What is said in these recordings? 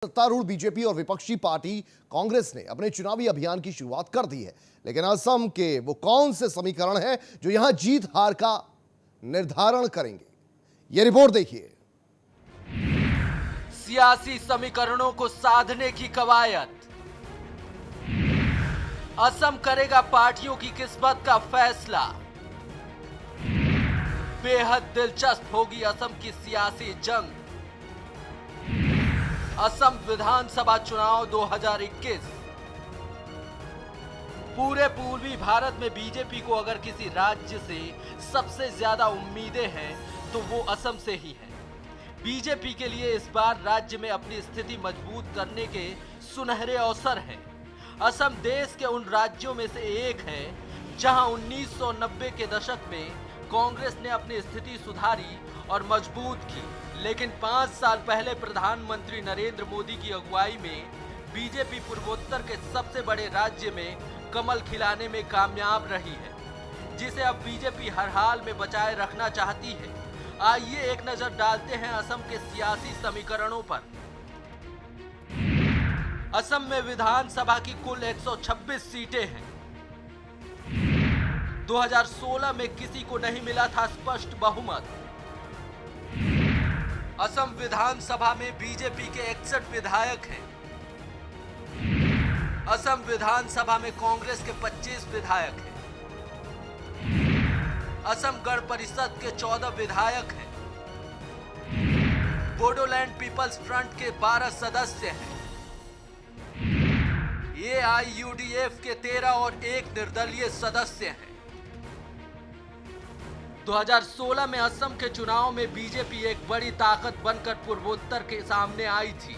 सत्तारूढ़ बीजेपी और विपक्षी पार्टी कांग्रेस ने अपने चुनावी अभियान की शुरुआत कर दी है, लेकिन असम के वो कौन से समीकरण हैं जो यहां जीत हार का निर्धारण करेंगे? यह रिपोर्ट देखिए। सियासी समीकरणों को साधने की कवायद। असम करेगा पार्टियों की किस्मत का फैसला। बेहद दिलचस्प होगी असम की सियासी जंग। असम विधानसभा चुनाव 2021। पूरे पूर्वी भारत में बीजेपी को अगर किसी राज्य से सबसे ज्यादा उम्मीदें हैं तो वो असम से ही है। बीजेपी के लिए इस बार राज्य में अपनी स्थिति मजबूत करने के सुनहरे अवसर हैं। असम देश के उन राज्यों में से एक है जहां 1990 के दशक में कांग्रेस ने अपनी स्थिति सुधारी और मजबूत की, लेकिन 5 साल पहले प्रधानमंत्री नरेंद्र मोदी की अगुवाई में बीजेपी पूर्वोत्तर के सबसे बड़े राज्य में कमल खिलाने में कामयाब रही है, जिसे अब बीजेपी हर हाल में बचाए रखना चाहती है। आइए एक नजर डालते हैं असम के सियासी समीकरणों पर। असम में विधानसभा की कुल 126 सीटें हैं। 2016 में किसी को नहीं मिला था स्पष्ट बहुमत। असम विधानसभा में बीजेपी के 61 विधायक हैं। असम विधानसभा में कांग्रेस के 25 विधायक हैं। असम गण परिषद के 14 विधायक हैं। बोडोलैंड पीपल्स फ्रंट के 12 सदस्य हैं। AIUDF के 13 और 1 निर्दलीय सदस्य हैं। 2016 में असम के चुनाव में बीजेपी एक बड़ी ताकत बनकर पूर्वोत्तर के सामने आई थी।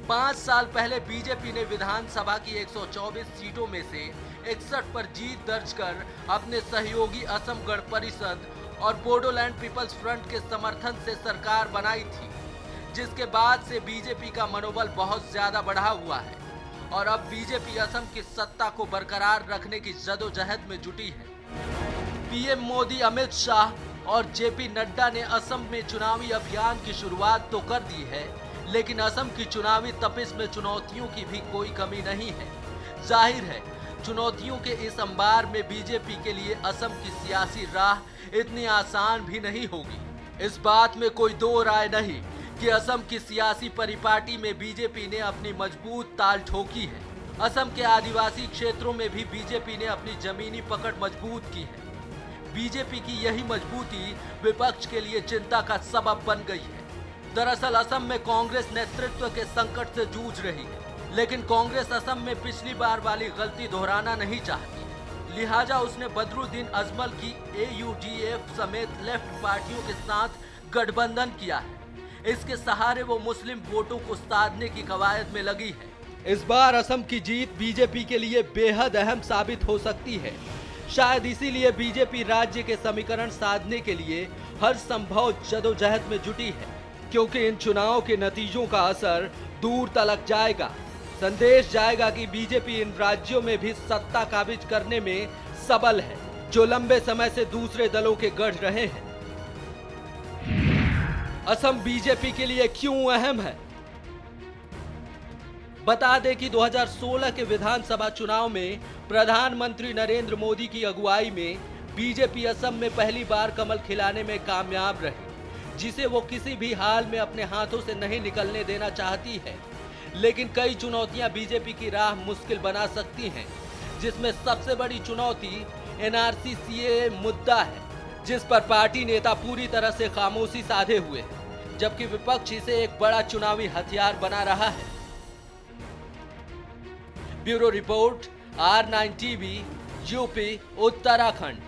5 साल पहले बीजेपी ने विधानसभा की 124 सीटों में से 61 पर जीत दर्ज कर अपने सहयोगी असम गण परिषद और बोडोलैंड पीपल्स फ्रंट के समर्थन से सरकार बनाई थी, जिसके बाद से बीजेपी का मनोबल बहुत ज्यादा बढ़ा हुआ है और अब बीजेपी असम की सत्ता को बरकरार रखने की जदोजहद में जुटी है। पीएम मोदी, अमित शाह और जेपी नड्डा ने असम में चुनावी अभियान की शुरुआत तो कर दी है, लेकिन असम की चुनावी तपिश में चुनौतियों की भी कोई कमी नहीं है। जाहिर है, चुनौतियों के इस अंबार में बीजेपी के लिए असम की सियासी राह इतनी आसान भी नहीं होगी। इस बात में कोई दो राय नहीं कि असम की सियासी परिपाटी में बीजेपी ने अपनी मजबूत ताल ठोकी है। असम के आदिवासी क्षेत्रों में भी बीजेपी ने अपनी जमीनी पकड़ मजबूत की है। बीजेपी की यही मजबूती विपक्ष के लिए चिंता का सबब बन गई है। दरअसल असम में कांग्रेस नेतृत्व के संकट से जूझ रही है, लेकिन कांग्रेस असम में पिछली बार वाली गलती दोहराना नहीं चाहती। लिहाजा उसने बदरुद्दीन अजमल की AUDF समेत लेफ्ट पार्टियों के साथ गठबंधन किया है। इसके सहारे वो मुस्लिम वोटों को साधने की कवायद में लगी है। इस बार असम की जीत बीजेपी के लिए बेहद अहम साबित हो सकती है। शायद इसीलिए बीजेपी राज्य के समीकरण साधने के लिए हर संभव जदोजहद में जुटी है, क्योंकि इन चुनाव के नतीजों का असर दूर तलक जाएगा। संदेश जाएगा कि बीजेपी इन राज्यों में भी सत्ता काबिज करने में सबल है, जो लंबे समय से दूसरे दलों के गढ़ रहे हैं। असम बीजेपी के लिए क्यों अहम है? बता दें कि 2016 के विधानसभा चुनाव में प्रधानमंत्री नरेंद्र मोदी की अगुवाई में बीजेपी असम में पहली बार कमल खिलाने में कामयाब रही, जिसे वो किसी भी हाल में अपने हाथों से नहीं निकलने देना चाहती है। लेकिन कई चुनौतियां बीजेपी की राह मुश्किल बना सकती हैं, जिसमें सबसे बड़ी चुनौती NRC CAA मुद्दा है, जिस पर पार्टी नेता पूरी तरह से खामोशी साधे हुए हैं, जबकि विपक्ष इसे एक बड़ा चुनावी हथियार बना रहा है। Bureau report, R9 TV, UP, Uttarakhand.